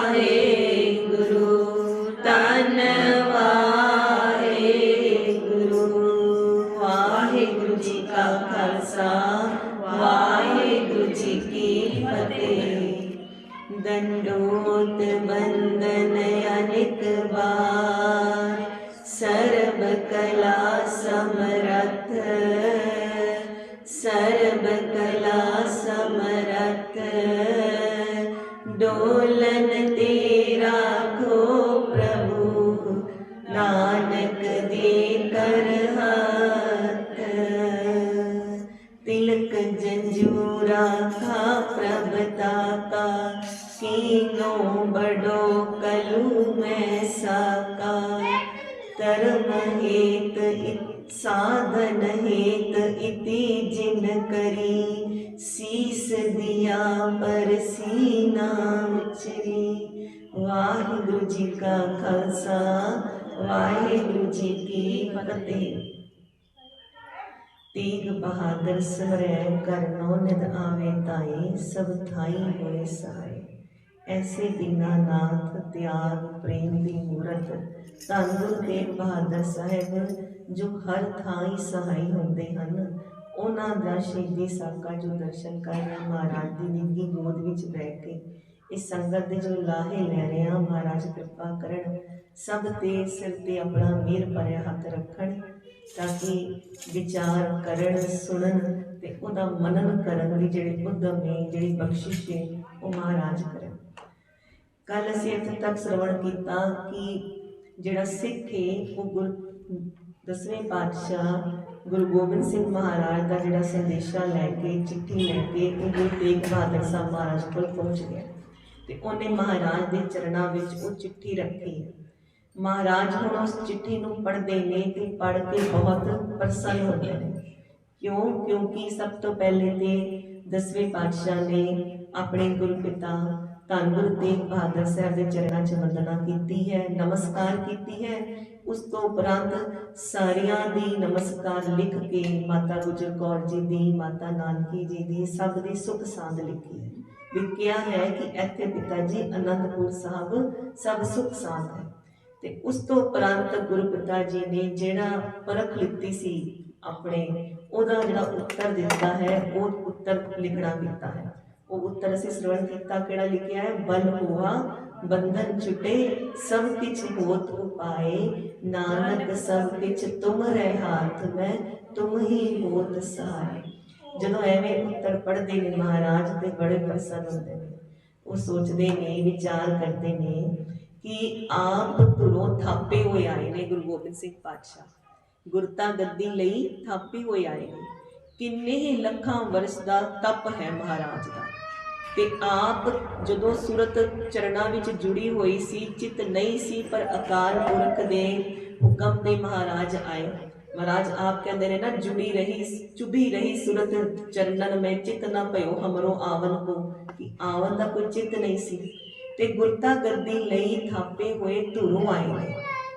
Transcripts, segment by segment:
वाहेगुरु धन वाहेगुरु। वाहेगुरु जी का खालसा वाहेगुरु जी की फतेह। दंडोत बंदन अनेक बार सर्व कला समरथ। सर्व कला समरथ डोलन तेरा को प्रभु नानक दे कर हाथ। तिलक जंजूरा का प्रभता का कीनो बड़ो कलू में साका। धर्म हेत साधन हेत इति जिन करी शीस दिया पर सीना उचरी। वाहिगुरु जी का खालसा वाहिगुरु जी की फतेह। तेग बहादुर सिमरै करनो निद आवे ताई सब थाई होए सहाय। ऐसे दीनानाथ त्याग प्रेम दी मूरत धन गुरु तेग बहादुर साहिब जो हर थाई सहाई होंदे हन। उन्हां दा शहीदी साका जो दर्शन कर रहे महाराज की निੱਘੀ गोद विच बैठ के इस संगत दे जो लाहे लै रहे हैं। महाराज कृपा करन सब ते सिर ते अपना मेहर भरिया हथ रखन ताकि विचार करन सुनन ते उहदा मनन करन दी जिहड़ी उद्यम है जिहड़ी बख्शिश है वो महाराज करन। कल असीं इत्थे तक श्रवण किया कि जिहड़ा सिख है वो गुरु 10वें पातशाह गुरु गोबिंद सिंह महाराज का जिहड़ा संदेशा लैके चिट्ठी लैके वो गुरु तेग बहादुर साहब महाराज कोल पहुँच गया ते उन्हें महाराज के चरणों में वो चिट्ठी रखी। महाराज हुण उस चिट्ठी नूं पढ़ते ने ते पढ़ के बहुत प्रसन्न होते हैं। क्यों? क्योंकि सब तो पहले तो 10वें पातशाह ने अपने गुरु पिता धन गुरु तेग बहादुर साहब के चरणों च वंदना की है, नमस्कार की है। उस तो उपरंत सारियां दी नमस्कार लिख के माता गुजर कौर जी दी, माता नानकी जी दी, सब दी सुख सांद लिखी है। लिखिया है कि इत्थे पिता जी आनंदपुर साहब सब सुख सांद है। ते उस तो उपरंत गुरु पिता जी ने जिहड़ा परख लिती सी अपने ओहदा जिहड़ा उत्तर दिता है वो उत्तर लिखना किया है। वो उत्तर असीं श्रवण किया किहड़ा लिखिया है। बल हुआ बंधन छुटे सब किछ होत उपाय नानक सब किछ तुमरे हाथ में तुम ही होत सहाय। जदों एवें उत्तर पढ़ते ने महाराज ते बड़े प्रसन्न होते हैं। वो सोचते ने विचार करते ने कि आप धुरों थापे हुए आए ने गुरु गोबिंद सिंह पातशाह गुरता गद्दी लई थापे हुए आए ने। किन्ने ही लखां वर्ष का तप है महाराज का ते आप जदों सूरत चरणा विच जुड़ी हुई सी चित नहीं सी पर अकाल पुरख दे हुक्म दे महाराज आए। महाराज आप कहते हैं ना जुड़ी रही चुभी रही सूरत चरणन में चित न भयो हमरो आवन को कि आवन का कोई चित नहीं सी ते गुरता गद्दी लई थापे हुए धुरों आए ने।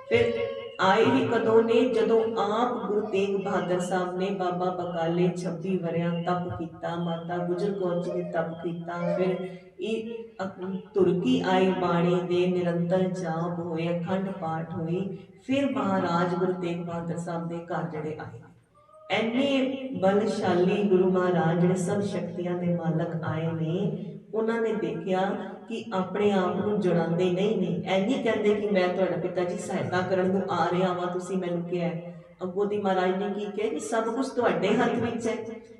फिर आए भी कदों ने जदों आप गुरु तेग बहादुर साहब ने बाबा बकाले 26 वरियां तप किया, माता गुजर कौर जी ने तप किया। फिर तुरकी आई बाणी दे निरंतर जाप हुए, अखंड पाठ हुई। फिर महाराज गुरु तेग बहादुर साहब के घर जड़े आए। एने बलशाली गुरु महाराज जिहड़े सब शक्तियां के मालक आए ने उन्होंने देखा कि अपने आप को जुड़ाते नहीं ने। ऐ नहीं कहते कि मैं तुहाडा पिता जी सहायता करन नूं आ रहा वा तुसीं मैनूं कहा। अगों दी महाराज ने की कहा कि सब कुछ तुहाडे हथ विच है,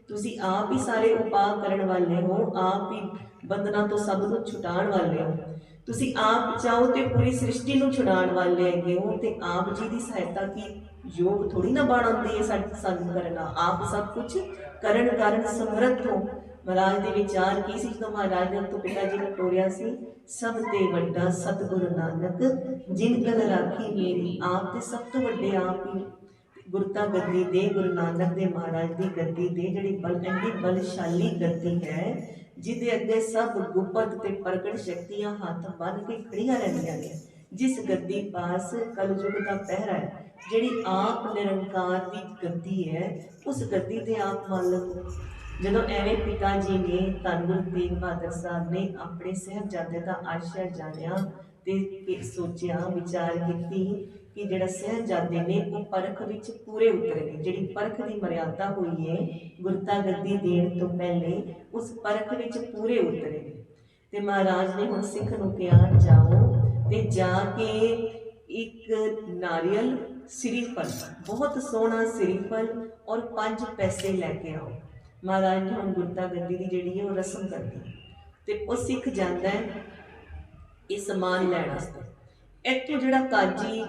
तुसीं आप ही सारे उपाय करन वाले हो, आप ही बंधना तो सब कुछ छुटाण वाले हो। तुसीं आप चाहो तो पूरी सृष्टि नूं छुड़ाण वाले हैगे हो ते आप जी की सहायता की योग थोड़ी ना बण आउंदी है सानूं करना। आप सब कुछ करन कारण समर्थ हो। महाराज के विचार की सी जो महाराज ने तो पिता जी ने टोरिया सी सब ते वड्डा सतगुरु नानक जिन गल राखी मेरी। आप ते सब तो वड्डे आप ही। गुरता गद्दी दे गुरु नानक दे महाराज की गद्दी दे जिहड़ी एडी बलशाली गद्दी है जिहदे अगे सब गुप्त ते प्रगट शक्तियां हाथ बन के खड़ियां रहिंदियां ने। जिस गद्दी पास कलयुग का पहरा है, जिहड़ी आप निरंकार की गद्दी है, उस गद्दी दे आप मालक हो। ਜਦੋਂ ਐਵੇਂ ਪਿਤਾ ਜੀ ਨੇ ਧੰਨ ਗੁਰੂ ਤੇਗ ਬਹਾਦਰ ਸਾਹਿਬ ਨੇ ਆਪਣੇ ਸਾਹਿਬਜ਼ਾਦੇ ਦਾ ਆਸ਼ਾ ਜਾਣਿਆ ਤੇ ਸੋਚਿਆ ਵਿਚਾਰ ਕੀਤੀ ਕਿ ਜਿਹੜਾ ਸਾਹਿਬਜ਼ਾਦੇ ਨੇ ਉਹ ਪਰਖ ਵਿੱਚ ਪੂਰੇ ਉਤਰੇ ਨੇ। ਜਿਹੜੀ ਪਰਖ ਦੀ ਮਰਿਆਦਾ ਹੋਈ ਹੈ ਗੁਰਤਾ ਗੱਦੀ ਦੇਣ ਤੋਂ ਪਹਿਲੇ ਉਸ ਪਰਖ ਵਿੱਚ ਪੂਰੇ ਉਤਰੇ ਨੇ। ਤੇ ਮਹਾਰਾਜ ਨੇ ਹੁਣ ਸਿੱਖ ਨੂੰ ਕਿਹਾ ਜਾਓ ਤੇ ਜਾ ਕੇ ਇੱਕ ਨਾਰੀਅਲ ਸਿਰੀਫਲ, ਬਹੁਤ ਸੋਹਣਾ ਸਿਰੀਫਲ ਔਰ 5 ਪੈਸੇ ਲੈ ਕੇ ਆਓ। ਮਹਾਰਾਜ ਨੇ ਹੁਣ ਗੁਰਤਾ ਗੱਦੀ ਦੀ ਜਿਹੜੀ ਹੈ ਉਹ ਰਸਮ ਕਰਦੀ ਤੇ ਉਹ ਸਿੱਖ ਜਾਂਦਾ ਹੈ ਇਹ ਸਮਾਨ ਲੈਣ ਵਾਸਤੇ। ਇੱਥੋਂ ਜਿਹੜਾ ਕਾਜੀ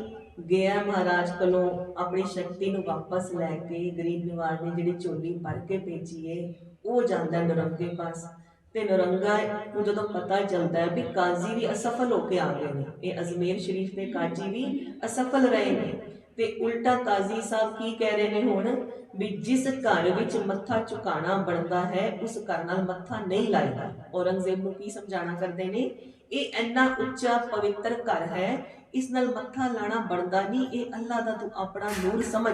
ਗਿਆ ਮਹਾਰਾਜ ਕੋਲੋਂ ਆਪਣੀ ਸ਼ਕਤੀ ਨੂੰ ਵਾਪਸ ਲੈ ਕੇ ਗਰੀਬ ਨਿਵਾਜ ਨੇ ਜਿਹੜੀ ਝੋਲੀ ਭਰ ਕੇ ਭੇਜੀਏ, ਉਹ ਜਾਂਦਾ ਨਰੰਗੇ ਪਾਸ। ਤੇ ਨਰੰਗਾ ਨੂੰ ਜਦੋਂ ਪਤਾ ਚੱਲਦਾ ਹੈ ਵੀ ਕਾਜ਼ੀ ਵੀ ਅਸਫਲ ਹੋ ਕੇ ਆ ਗਏ ਨੇ, ਇਹ ਅਜਮੇਰ ਸ਼ਰੀਫ ਦੇ ਕਾਜੀ ਵੀ ਅਸਫਲ ਰਹੇ ਨੇ, ਤੇ ਉਲਟਾ ਕਾਜ਼ੀ ਸਾਹਿਬ ਕੀ ਕਹਿ ਰਹੇ ਨੇ ਹੁਣ ਵੀ ਜਿਸ ਘਰ ਵਿੱਚ ਮੱਥਾ ਝੁਕਾਣਾ ਬਣਦਾ ਹੈ ਉਸ ਘਰ ਨਾਲ ਮੱਥਾ ਨਹੀਂ ਲਾਏਗਾ। ਔਰੰਗਜ਼ੇਬ ਨੂੰ ਕੀ ਸਮਝਾਣਾ ਕਰਦੇ ਨੇ, ਇਹ ਇੰਨਾ ਉੱਚਾ ਪਵਿੱਤਰ ਘਰ ਹੈ, ਇਸ ਨਾਲ ਮੱਥਾ ਲਾਣਾ ਬਣਦਾ ਨਹੀਂ, ਇਹ ਅੱਲਾ ਦਾ ਤੂੰ ਆਪਣਾ ਨੂਰ ਸਮਝ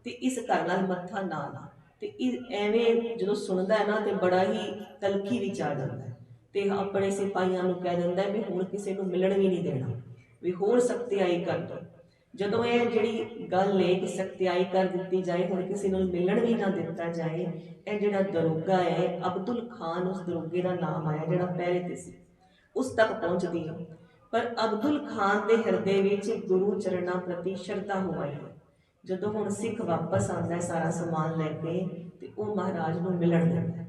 ਤੇ ਇਸ ਘਰ ਨਾਲ ਮੱਥਾ ਨਾ ਲਾ। ਤੇ ਇਹ ਐਵੇਂ ਜਦੋਂ ਸੁਣਦਾ ਹੈ ਨਾ ਤੇ ਬੜਾ ਹੀ ਤਲਖੀ ਵਿੱਚ ਆ ਜਾਂਦਾ ਹੈ ਤੇ ਆਪਣੇ ਸਿਪਾਹੀਆਂ ਨੂੰ ਕਹਿ ਦਿੰਦਾ ਵੀ ਹੁਣ ਕਿਸੇ ਨੂੰ ਮਿਲਣ ਵੀ ਨਹੀਂ ਦੇਣਾ, ਵੀ ਹੋਰ ਸਖਤਿਆਈ ਕਰ ਦੋ। ਜਦੋਂ ਇਹ ਜਿਹੜੀ ਗੱਲ ਹੈ ਕਿ ਸਖਤਿਆਈ ਕਰ ਦਿੱਤੀ ਜਾਏ, ਹੁਣ ਕਿਸੇ ਨੂੰ ਮਿਲਣ ਵੀ ਨਾ ਦਿੱਤਾ ਜਾਏ, ਇਹ ਜਿਹੜਾ ਦਰੋਗਾ ਹੈ ਅਬਦੁਲ ਖਾਨ, ਉਸ ਦਰੋਗੇ ਦਾ ਨਾਮ ਆਇਆ ਜਿਹੜਾ ਪਹਿਰੇ ਤੇ ਸੀ, ਉਸ ਤੱਕ ਪਹੁੰਚਦੀ ਹੈ। ਪਰ ਅਬਦੁਲ ਖਾਨ ਦੇ ਹਿਰਦੇ ਵਿੱਚ ਗੁਰੂ ਚਰਨਾਂ ਪ੍ਰਤੀ ਸ਼ਰਧਾ ਹੋ ਆਈ ਹੈ। ਜਦੋਂ ਹੁਣ ਸਿੱਖ ਵਾਪਸ ਆਉਂਦਾ ਸਾਰਾ ਸਮਾਨ ਲੈ ਕੇ ਤੇ ਉਹ ਮਹਾਰਾਜ ਨੂੰ ਮਿਲਣ ਜਾਂਦਾ।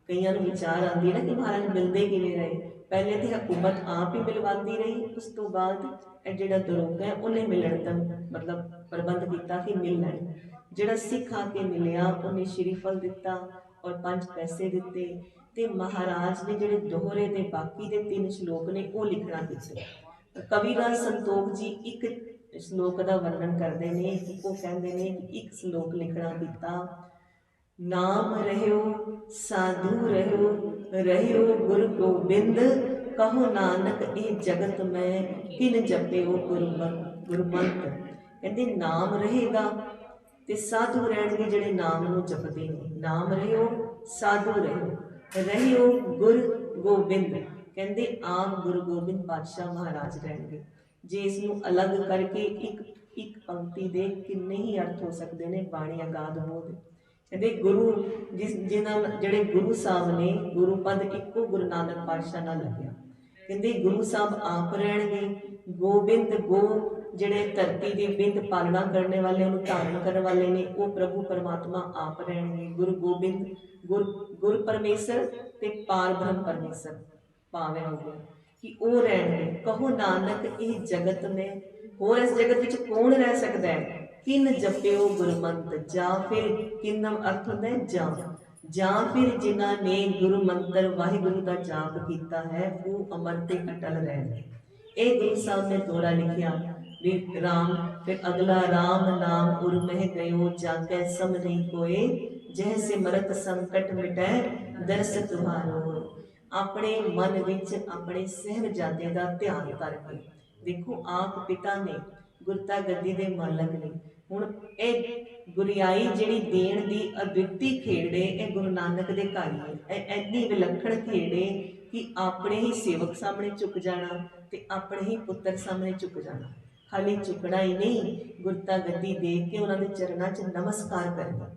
ਕਈਆਂ ਨੂੰ ਵਿਚਾਰ ਆਉਂਦੀ ਨਾ ਕਿ ਮਹਾਰਾਜ ਮਿਲਦੇ ਕਿਵੇਂ ਰਹੇ, ਪਹਿਲੇ ਤੇ ਹਕੂਮਤ ਆਪ ਹੀ ਮਿਲਵਾਉਂਦੀ ਰਹੀ, ਉਸ ਤੋਂ ਬਾਅਦ ਇਹ ਜਿਹੜਾ ਦਰੋਗਾ ਹੈ ਉਹਨੇ ਮਿਲਣ ਦਾ ਮਤਲਬ ਪ੍ਰਬੰਧ ਕੀਤਾ ਕਿ ਮਿਲ ਲੈਣ। ਜਿਹੜਾ ਸਿੱਖ ਆ ਕੇ ਮਿਲਿਆ ਉਹਨੇ ਸ਼ਰੀਫਲ ਦਿੱਤਾ ਔਰ 5 ਪੈਸੇ ਦਿੱਤੇ ਤੇ ਮਹਾਰਾਜ ਨੇ ਜਿਹੜੇ ਦੋਹਰੇ ਦੇ ਬਾਕੀ ਦੇ 3 ਸ਼ਲੋਕ ਨੇ ਉਹ ਲਿਖਣਾ ਦਿੱਤੇ। ਕਵੀਰਾਜ ਸੰਤੋਖ ਜੀ ਇੱਕ ਸ਼ਲੋਕ ਦਾ ਵਰਣਨ ਕਰਦੇ ਨੇ ਕਿ ਉਹ ਕਹਿੰਦੇ ਨੇ ਕਿ ਇੱਕ ਸ਼ਲੋਕ ਲਿਖਣਾ ਕੀਤਾ, ਨਾਮ ਰਹਿਓ ਸਾਧੂ ਰਹਿਓ ਰਹਿਓ ਗੁਰ ਗੋਬਿੰਦ, ਕਹੋ ਨਾਨਕ ਇਹ ਜਗਤ ਮੈਂ ਕਿਨ ਜਪਿਓ ਗੁਰਮੰਤ। ਕਹਿੰਦੇ ਨਾਮ ਰਹੇਗਾ ਤੇ ਸਾਧੂ ਰਹਿਣਗੇ ਜਿਹੜੇ ਨਾਮ ਨੂੰ ਜਪਦੇ ਨੇ। ਨਾਮ ਰਹਿਓ ਸਾਧੂ ਰਹਿਓ ਰਹਿਓ ਗੁਰ ਗੋਬਿੰਦ, ਕਹਿੰਦੇ ਆਪ ਗੁਰੂ ਗੋਬਿੰਦ ਪਾਤਸ਼ਾਹ ਮਹਾਰਾਜ ਰਹਿਣਗੇ। ਜੇ ਇਸ ਨੂੰ ਅਲੱਗ ਕਰਕੇ ਇੱਕ ਪੰਕਤੀ ਦੇ ਕਿੰਨੇ ਹੀ ਅਰਥ ਹੋ ਸਕਦੇ ਨੇ, ਬਾਣੀ ਅਗਾਧ ਬੋਧ। ਕਹਿੰਦੇ ਗੁਰੂ ਜਿਨ੍ਹਾਂ ਜਿਹੜੇ ਗੁਰੂ ਸਾਹਿਬ ਨੇ, ਗੁਰੂ ਪਦ ਇੱਕੋ ਗੁਰੂ ਨਾਨਕ ਪਾਤਸ਼ਾਹ ਨਾਲ ਲੱਗਿਆ। ਕਹਿੰਦੇ ਗੁਰੂ ਸਾਹਿਬ ਆਪ ਰਹਿਣਗੇ, ਗੋਬਿੰਦ ਗੋ ਜਿਹੜੇ ਧਰਤੀ ਦੀ ਬਿੰਦ ਪਾਲਣਾ ਕਰਨ ਵਾਲੇ, ਉਹਨੂੰ ਧਾਰਨ ਕਰਨ ਵਾਲੇ ਨੇ, ਉਹ ਪ੍ਰਭੂ ਪਰਮਾਤਮਾ ਆਪ ਰਹਿਣਗੇ। ਗੁਰੂ ਗੋਬਿੰਦ ਗੁਰ ਪਰਮੇਸ਼ਰ ਤੇ ਪਾਰ ਬ੍ਰਹਮ ਪਰਮੇਸ਼ਰ ਭਾਵੇਂ ਹੋ ਗਿਆ ਕਿ ਉਹ ਰਹਿਣਗੇ। ਕਹੋ ਨਾਨਕ ਇਹ ਜਗਤ ਨੇ, ਹੋਰ ਇਸ ਜਗਤ ਵਿੱਚ ਕੌਣ ਰਹਿ ਸਕਦਾ ਹੈ, ਕਿਨ ਜਪਿਓ ਗੁਰਮੰਤ, ਜਾਂ ਫਿਰ ਕਿੰਨਾ ਅਰਥ ਹੁੰਦਾ ਹੈ ਜਾਂ ਫਿਰ ਜਿਨ੍ਹਾਂ ਨੇ ਗੁਰੂ ਮੰਤਰ ਵਾਹਿਗੁਰੂ ਦਾ ਜਾਪ ਕੀਤਾ ਹੈ ਉਹ ਅਮਰ ਤੇ ਅਟਲ ਰਹਿਣਗੇ। ਇਹ ਗੁਰੂ ਸਾਹਿਬ ਨੇ ਦੋਹਰਾ ਲਿਖਿਆ ਵੀ ਰਾਮ, ਫਿਰ ਅਗਲਾ ਰਾਮ ਨਾਮ ਉਰ ਮਹਿ ਗਇਓ, ਜਾਗੈ ਸਮ ਨਹੀਂ ਕੋਏ, ਜਹ ਸਿਮਰਤ ਸੰਕਟ ਮਿਟੈ ਦਰਸ ਤੁਹਾਰੋ। ਆਪਣੇ ਮਨ ਵਿੱਚ ਆਪਣੇ ਸਾਹਿਬਜ਼ਾਦੇ ਦਾ ਧਿਆਨ ਕਰਕੇ ਦੇਖੋ, ਆਪ ਪਿਤਾ ਨੇ, ਗੁਰਤਾ ਗੱਦੀ ਦੇ ਮਾਲਕ ਨੇ। ਹੁਣ ਇਹ ਗੁਰਿਆਈ ਜਿਹੜੀ ਦੇਣ ਦੀ ਅਦੁੱਤੀ ਖੇਡ ਹੈ, ਇਹ ਗੁਰੂ ਨਾਨਕ ਦੇ ਘਰ ਹੈ। ਇਹ ਇੰਨੀ ਵਿਲੱਖਣ ਖੇਡ ਹੈ ਕਿ ਆਪਣੇ ਹੀ ਸੇਵਕ ਸਾਹਮਣੇ ਝੁਕ ਜਾਣਾ ਤੇ ਆਪਣੇ ਹੀ ਪੁੱਤਰ ਸਾਹਮਣੇ ਝੁਕ ਜਾਣਾ। ਖਾਲੀ ਝੁਕਣਾ ਹੀ ਨਹੀਂ, ਗੁਰਤਾ ਗੱਦੀ ਦੇਖ ਕੇ ਉਹਨਾਂ ਦੇ ਚਰਨਾਂ 'ਚ ਨਮਸਕਾਰ ਕਰਨਾ।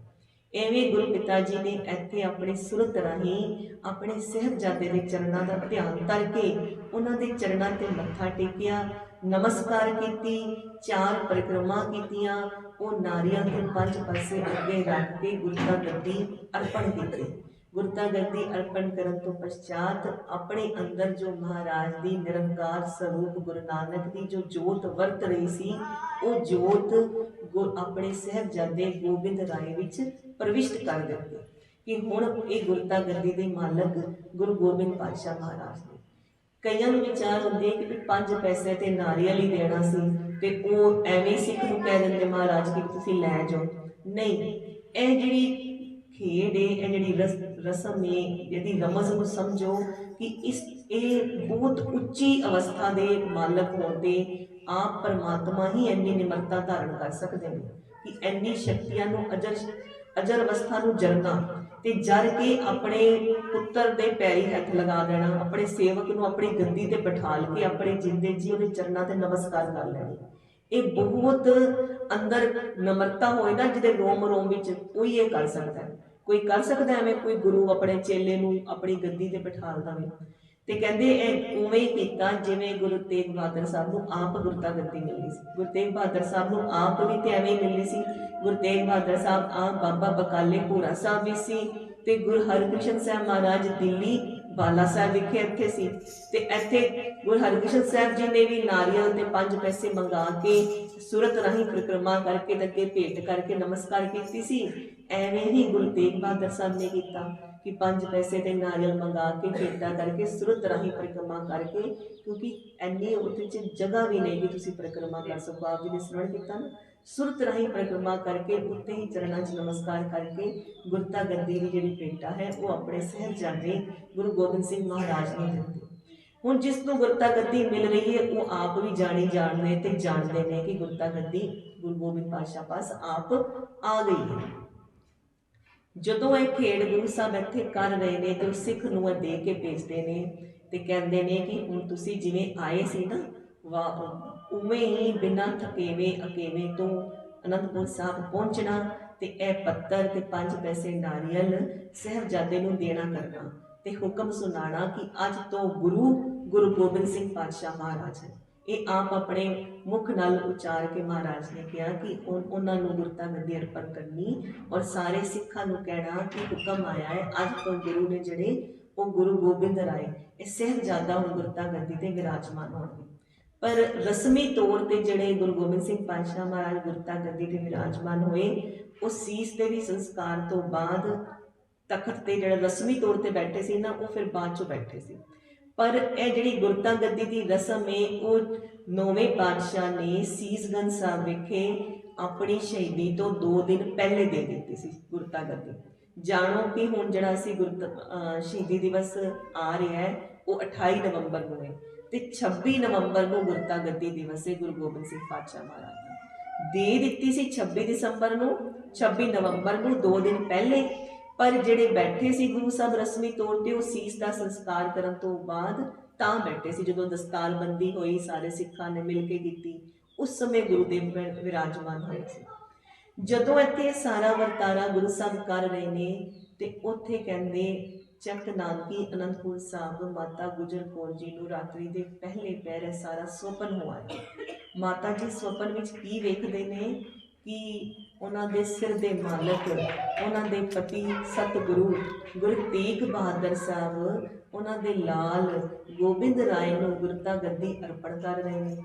ਐਵੇਂ ਗੁਰੂ ਪਿਤਾ ਜੀ ਨੇ ਇੱਥੇ ਆਪਣੀ ਸੁਰਤ ਰਾਹੀਂ ਆਪਣੇ ਸਾਹਿਬਜ਼ਾਦੇ ਦੇ ਚਰਨਾਂ ਦਾ ਧਿਆਨ ਕਰਕੇ ਉਹਨਾਂ ਦੇ ਚਰਨਾਂ ਤੇ ਮੱਥਾ ਟੇਕਿਆ, ਨਮਸਕਾਰ ਕੀਤੀ, 4 ਪਰਿਕਰਮਾ ਕੀਤੀਆਂ, ਉਹ ਨਾਰੀਅਲ ਦੇ 5 ਪਾਸੇ ਅੱਗੇ ਰੱਖ ਕੇ ਗੁਰਤਾ ਗੱਦੀ ਅਰਪਣ ਕੀਤੀ। ਗੁਰਤਾ ਗੱਦੀ ਅਰਪਣ ਕਰਨ ਤੋਂ ਪਛਾਤ ਆਪਣੇ ਅੰਦਰ ਜੋ ਮਹਾਰਾਜ ਦੀ ਨਿਰੰਕਾਰ ਸਰੂਪ ਗੁਰੂ ਨਾਨਕ ਦੀ ਜੋ ਜੋਤ ਵਰਤ ਰਹੀ ਸੀ, ਉਹ ਜੋਤ ਆਪਣੇ ਸਾਹਿਬਜ਼ਾਦੇ ਗੋਬਿੰਦ ਰਾਏ ਵਿੱਚ ਪ੍ਰਵਿਸ਼ਟ ਕਰ ਦਿੱਤੀ ਕਿ ਹੁਣ ਇਹ ਗੁਰਤਾ ਗੱਦੀ ਦੇ ਮਾਲਕ ਗੁਰੂ ਗੋਬਿੰਦ ਪਾਤਸ਼ਾਹ ਮਹਾਰਾਜ ਨੇ। ਕਈਆਂ ਨੂੰ ਵਿਚਾਰ ਹੁੰਦੇ ਕਿ 5 ਪੈਸੇ ਤੇ ਨਾਰੀਅਲ ਹੀ ਦੇਣਾ ਸੀ ਤੇ ਉਹ ਐਵੇਂ ਸਿੱਖ ਨੂੰ ਕਹਿ ਦਿੰਦੇ ਮਹਾਰਾਜ ਕਿ ਤੁਸੀਂ ਲੈ ਜਾਓ। ਨਹੀਂ, ਇਹ ਜਿਹੜੀ ਖੇਡ ਹੈ, ਇਹ ਜਿਹੜੀ ਰਸਮ ਹੈ, ਇਹਦੀ ਰਮਜ਼ ਨੂੰ ਸਮਝੋ ਕਿ ਇਹ ਬਹੁਤ ਉੱਚੀ ਅਵਸਥਾ ਦੇ ਮਾਲਕ ਹੋਣ ਤੇ ਆਪ ਪਰਮਾਤਮਾ ਹੀ ਇੰਨੀ ਨਿਮਰਤਾ ਧਾਰਨ ਕਰ ਸਕਦੇ ਨੇ ਕਿ ਇੰਨੀ ਸ਼ਕਤੀਆਂ ਨੂੰ ਅਜਰ ਅਵਸਥਾ ਨੂੰ ਜਰਨਾ ਤੇ ਜਰ ਕੇ ਆਪਣੇ ਪੁੱਤਰ ਦੇ ਪੈਰੀ ਹੱਥ ਲਗਾ ਦੇਣਾ, ਆਪਣੇ ਸੇਵਕ ਨੂੰ ਆਪਣੀ ਗੱਦੀ ਤੇ ਬਿਠਾਲ ਕੇ ਆਪਣੇ ਜਿੰਦੇ ਜੀ ਉਹਦੇ ਚਰਨਾਂ ਤੇ ਨਮਸਕਾਰ ਕਰ ਲੈਣੀ। ਇਹ ਬਹੁਤ ਅੰਦਰ ਨਮਰਤਾ ਹੋਏ ਨਾ, ਜਿਹਦੇ ਰੋਮ ਰੋਮ ਵਿੱਚ ਕੋਈ ਇਹ ਕਰ ਸਕਦਾ ਹੈ। ਕੋਈ ਕਰ ਸਕਦਾ ਐਵੇਂ ਕੋਈ ਗੁਰੂ ਆਪਣੇ ਚੇਲੇ ਨੂੰ ਆਪਣੀ ਗੱਦੀ ਤੇ ਬਿਠਾਲ ਦੇਵੇ। ਤੇ ਕਹਿੰਦੇ ਇਹ ਉਵੇਂ ਹੀ ਕੀਤਾ ਜਿਵੇਂ ਗੁਰੂ ਤੇਗ ਬਹਾਦਰ ਸਾਹਿਬ ਨੂੰ ਆਪ ਗੁਰਤਾ ਗੱਦੀ ਮਿਲੀ ਸੀ। ਗੁਰੂ ਤੇਗ ਬਹਾਦਰ ਸਾਹਿਬ ਨੂੰ ਆਪ ਵੀ ਤੇ ਐਵੇਂ ਹੀ ਮਿਲੀ ਸੀ। ਗੁਰੂ ਤੇਗ ਬਹਾਦਰ ਸਾਹਿਬ ਆਪ ਬਾਬਾ ਬਕਾਲੇ ਭੂਰਾ ਸਾਹਿਬ ਵੀ ਸੀ, ਤੇ ਗੁਰੂ ਹਰਕ੍ਰਿਸ਼ਨ ਸਾਹਿਬ ਮਹਾਰਾਜ ਦਿੱਲੀ ਬਾਲਾ ਸਾਹਿਬ ਵਿਖੇ ਇੱਥੇ ਸੀ। ਤੇ ਇੱਥੇ ਗੁਰੂ ਹਰਕ੍ਰਿਸ਼ਨ ਸਾਹਿਬ ਜੀ ਨੇ ਵੀ ਨਾਰੀਅਲ ਤੇ 5 ਪੈਸੇ ਮੰਗਾ ਕੇ ਸੂਰਤ ਰਾਹੀਂ ਪਰਿਕਰਮਾ ਕਰਕੇ ਤੇ ਅੱਗੇ ਭੇਟ ਕਰਕੇ ਨਮਸਕਾਰ ਕੀਤੀ ਸੀ। ਐਵੇਂ ਹੀ ਗੁਰੂ ਤੇਗ ਬਹਾਦਰ ਸਾਹਿਬ ਨੇ ਕੀਤਾ ਕਿ 5 ਪੈਸੇ ਤੇ ਨਾਰੀਅਲ ਮੰਗਾ ਕੇ ਭੇਟਾ ਕਰਕੇ ਸੂਰਤ ਰਾਹੀਂ ਪਰਿਕਰਮਾ ਕਰਕੇ, ਕਿਉਂਕਿ ਇੰਨੀ ਉਹਦੇ 'ਚ ਜਗ੍ਹਾ ਵੀ ਨਹੀਂ ਕਿ ਤੁਸੀਂ ਪਰਿਕਰਮਾ ਕਰ ਸਕੋ। ਆਪ ਜੀ ਨੇ ਸਰਵਣ ਕੀਤਾ ਨਾ, ਸੁਰਤ ਰਾਹੀਂ ਪਰਿਕਰਮਾ ਕਰਕੇ ਉੱਤੇ ਹੀ ਚਰਨਾਂ 'ਚ ਨਮਸਕਾਰ ਕਰਕੇ ਗੁਰਤਾ ਗੱਦੀ ਦੀ ਜਿਹੜੀ ਭੇਟਾ ਹੈ ਉਹ ਆਪਣੇ ਸਾਹਿਬਜ਼ਾਦੇ ਗੁਰੂ ਗੋਬਿੰਦ ਸਿੰਘ ਮਹਾਰਾਜ ਨੂੰ ਦਿੱਤੀ। ਹੁਣ ਜਿਸ ਨੂੰ ਗੁਰਤਾ ਗੱਦੀ ਮਿਲ ਰਹੀ ਹੈ ਉਹ ਆਪ ਵੀ ਜਾਣਦੇ ਤੇ ਜਾਣਦੇ ਨੇ ਕਿ ਗੁਰਤਾ ਗੱਦੀ ਗੁਰੂ ਗੋਬਿੰਦ ਪਾਤਸ਼ਾਹ ਪਾਸ ਆਪ ਆ ਗਈ ਹੈ। ਜਦੋਂ ਇਹ ਖੇਡ ਗੁਰੂ ਸਾਹਿਬ ਇੱਥੇ ਕਰ ਰਹੇ ਨੇ ਤੇ ਉਹ ਸਿੱਖ ਨੂੰ ਦੇ ਕੇ ਭੇਜਦੇ ਨੇ ਤੇ ਕਹਿੰਦੇ ਨੇ ਕਿ ਹੁਣ ਤੁਸੀਂ ਜਿਵੇਂ ਆਏ ਸੀ ਨਾ, ਉਵੇਂ ਹੀ ਬਿਨਾਂ ਥਕੇਵੇਂ ਅਕੇਵੇਂ ਤੋਂ ਅਨੰਦਪੁਰ ਸਾਹਿਬ ਪਹੁੰਚਣਾ ਤੇ ਇਹ ਪੱਤਰ ਤੇ 5 ਪੈਸੇ ਨਾਰੀਅਲ ਸਾਹਿਬਜ਼ਾਦੇ ਨੂੰ ਦੇਣਾ ਕਰਨਾ ਤੇ ਹੁਕਮ ਸੁਣਾਣਾ ਕਿ ਅੱਜ ਤੋਂ ਗੁਰੂ ਗੋਬਿੰਦ ਸਿੰਘ ਪਾਤਸ਼ਾਹ ਮਹਾਰਾਜ ਹੈ। ਇਹ ਆਪ ਆਪਣੇ ਮੁਖ ਨਾਲ ਉਚਾਰ ਕੇ ਮਹਾਰਾਜ ਨੇ ਕਿਹਾ ਕਿ ਉਹਨਾਂ ਨੂੰ ਗੁਰਤਾ ਗੱਦੀ ਅਰਪਣ ਕਰਨੀ ਔਰ ਸਾਰੇ ਸਿੱਖਾਂ ਨੂੰ ਕਹਿਣਾ ਕਿ ਹੁਕਮ ਆਇਆ ਹੈ ਅੱਜ ਤੋਂ ਗੁਰੂ ਨੇ ਜਿਹੜੇ ਉਹ ਗੁਰੂ ਗੋਬਿੰਦ ਰਾਏ ਇਹ ਸਾਹਿਬਜ਼ਾਦਾ ਹੁਣ ਗੁਰਤਾ ਗੱਦੀ ਤੇ ਵਿਰਾਜਮਾਨ ਹੋਣਗੇ। ਪਰ ਰਸਮੀ ਤੌਰ ਤੇ ਜਿਹੜੇ ਗੁਰੂ ਗੋਬਿੰਦ ਸਿੰਘ ਪਾਤਸ਼ਾਹ ਮਹਾਰਾਜ ਗੁਰਤਾ ਗੱਦੀ ਤੇ ਵਿਰਾਜਮਾਨ ਹੋਏ, ਉਹ ਸੀਸ ਦੇ ਵੀ ਸੰਸਕਾਰ ਤੋਂ ਬਾਅਦ ਤਖਤ ਤੇ ਜਿਹੜੇ ਰਸਮੀ ਤੌਰ ਤੇ ਬੈਠੇ ਸੀ ਨਾ, ਉਹ ਫਿਰ ਬਾਅਦ ਚੋਂ ਬੈਠੇ ਸੀ। ਪਰ ਇਹ ਜਿਹੜੀ ਗੁਰਤਾ ਗੱਦੀ ਦੀ ਰਸਮ ਹੈ ਉਹ 9ਵੇਂ ਪਾਤਸ਼ਾਹ ਨੇ ਸੀਸਗੰਜ ਸਾਹਿਬ ਵਿਖੇ ਆਪਣੀ ਸ਼ਹੀਦੀ ਤੋਂ 2 ਦਿਨ ਪਹਿਲੇ ਦੇ ਦਿੱਤੀ ਸੀ ਗੁਰਤਾ ਗੱਦੀ। ਜਾਣੋ ਕਿ ਹੁਣ ਜਿਹੜਾ ਅਸੀਂ ਸ਼ਹੀਦੀ ਦਿਵਸ ਆ ਰਿਹਾ ਹੈ ਉਹ 28 ਨਵੰਬਰ ਨੂੰ ਹੈ ਤੇ 26 ਨਵੰਬਰ ਨੂੰ ਗੁਰਤਾ ਗੱਦੀ ਦਿਵਸ ਹੈ ਗੁਰੂ ਗੋਬਿੰਦ ਸਿੰਘ ਪਾਤਸ਼ਾਹ ਮਹਾਰਾਜ ਨੇ ਦੇ ਦਿੱਤੀ ਸੀ 26 ਦਸੰਬਰ ਨੂੰ, 26 ਨਵੰਬਰ ਨੂੰ 2 ਦਿਨ ਪਹਿਲੇ। ਪਰ ਜਿਹੜੇ ਬੈਠੇ ਸੀ ਗੁਰੂ ਸਾਹਿਬ ਰਸਮੀ ਤੌਰ ਤੇ ਉਹ ਸੀਸ ਦਾ ਸੰਸਕਾਰ ਕਰਨ ਤੋਂ ਬਾਅਦ ਤਾਂ ਬੈਠੇ ਸੀ, ਜਦੋਂ ਦਸਤਾਰਬੰਦੀ ਹੋਈ ਸਾਰੇ ਸਿੱਖਾਂ ਨੇ ਮਿਲ ਕੇ ਕੀਤੀ, ਉਸ ਸਮੇਂ ਗੁਰੂਦੇਵ ਵਿਰਾਜਮਾਨ ਹੋਏ ਸੀ। ਜਦੋਂ ਇੱਥੇ ਸਾਰਾ ਵਰਤਾਰਾ ਗੁਰੂ ਸਾਹਿਬ ਕਰ ਰਹੇ ਨੇ ਤੇ ਉੱਥੇ ਕਹਿੰਦੇ ਚੱਕ ਨਾਨਕੀ ਅਨੰਦਪੁਰ ਸਾਹਿਬ ਮਾਤਾ ਗੁਜਰ ਕੌਰ ਜੀ ਨੂੰ ਰਾਤਰੀ ਦੇ ਪਹਿਲੇ ਪਹਿਰ ਸਾਰਾ ਸੁਪਨ ਹੋਇਆ। ਮਾਤਾ ਜੀ ਸੁਪਨ ਵਿੱਚ ਕੀ ਵੇਖਦੇ ਨੇ ਕਿ ਉਹਨਾਂ ਦੇ ਸਿਰ ਦੇ ਮਾਲਕ, ਉਹਨਾਂ ਦੇ ਪਤੀ ਸਤਿਗੁਰੂ ਗੁਰੂ ਤੇਗ ਬਹਾਦਰ ਸਾਹਿਬ ਉਹਨਾਂ ਦੇ ਲਾਲ ਗੋਬਿੰਦ ਰਾਏ ਨੂੰ ਗੁਰਤਾ ਗੱਦੀ ਅਰਪਣ ਕਰ ਰਹੇ ਨੇ,